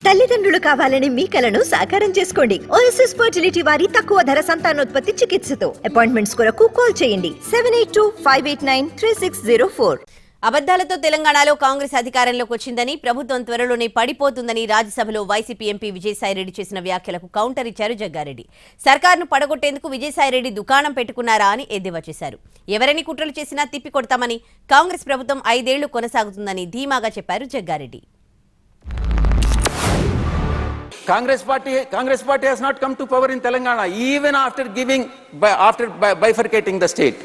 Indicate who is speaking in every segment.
Speaker 1: తల్లిదండ్రులు కావాలని మీ కలను సాకారం చేసుకోండి. ఓఎస్ఎస్ ఫర్టిలిటీ వారి తక్కువ ధర సంతానోత్పత్తి చికిత్సతో అపాయింట్మెంట్స్ కొరకు కాల్ చేయండి 7825893604.
Speaker 2: అబద్దాలతో తెలంగాణలో కాంగ్రెస్ అధికారంలోకి వచ్చిందని, ప్రభుత్వం త్వరలోనే పడిపోతుందని రాజ్యసభలో వైసీపీ ఎంపీ విజయసాయిరెడ్డి చేసిన వ్యాఖ్యలకు కౌంటర్ ఇచ్చారు జగ్గారెడ్డి. సర్కార్ను పడగొట్టేందుకు విజయసాయిరెడ్డి దుకాణం పెట్టుకున్నారా అని ఎద్దేవా చేశారు. ఎవరిని కుట్రలు చేసినా తిప్పికొడతామని, కాంగ్రెస్ ప్రభుత్వం 5 ఏళ్లు కొనసాగుతుందని ధీమాగా చెప్పారు Jaggareddy.
Speaker 3: Congress party has not come to power in Telangana even after bifurcating the state.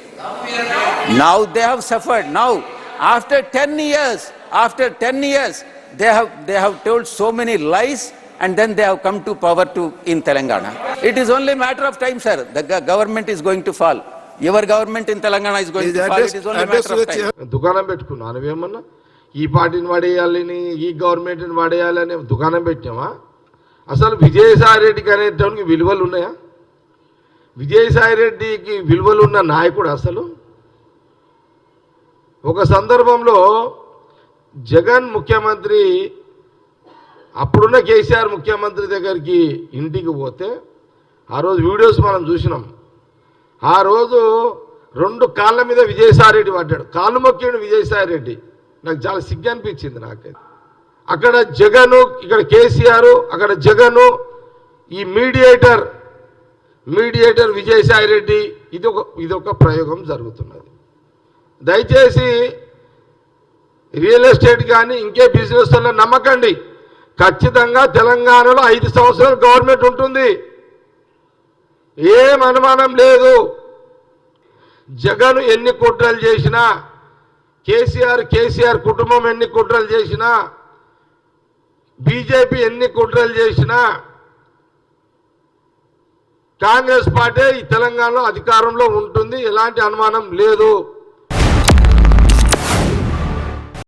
Speaker 3: Now they have suffered. Now after 10 years they have told so many lies and then they have come to power in Telangana. It is only a matter of time, sir. The government is going to fall. Your government in Telangana is going to fall. It is only a matter of time.
Speaker 4: దుకాణం పెట్టుకున్నాను ఏమన్నా ఈ పార్టీని వాడేయాలని ఈ గవర్నమెంట్ని వాడేయాలని దుకాణం పెట్టామా? అసలు విజయసాయిరెడ్డికి అనేటానికి విలువలు ఉన్నాయా? విజయసాయిరెడ్డికి విలువలు ఉన్న నాయకుడు అసలు? ఒక సందర్భంలో జగన్ ముఖ్యమంత్రి అప్పుడున్న కేసీఆర్ ముఖ్యమంత్రి దగ్గరికి ఇంటికి పోతే ఆ రోజు వీడియోస్ మనం చూసినాం. ఆ రోజు 2 కాళ్ళ మీద విజయసాయిరెడ్డి పడ్డాడు, కాళ్ళు మొక్కాడు విజయసాయిరెడ్డి. నాకు చాలా సిగ్గు అనిపించింది నాకైతే. అక్కడ జగను, ఇక్కడ కేసీఆర్, అక్కడ జగను, ఈ మీడియేటర్ విజయసాయిరెడ్డి, ఇదొక ప్రయోగం జరుగుతున్నది. దయచేసి రియల్ ఎస్టేట్ కానీ ఇంకే బిజినెస్లో నమ్మకండి. ఖచ్చితంగా తెలంగాణలో 5 సంవత్సరాలు గవర్నమెంట్ ఉంటుంది, ఏం అనుమానం లేదు. జగన్ ఎన్ని కుట్రలు చేసినా, కేసీఆర్ కుటుంబం ఎన్ని కుట్రలు చేసినా, బీజేపీ ఎన్ని కుట్రలు చేసినా కాంగ్రెస్ పార్టీ ఈ తెలంగాణలో అధికారంలో ఉంటుంది, ఎలాంటి అనుమానం లేదు.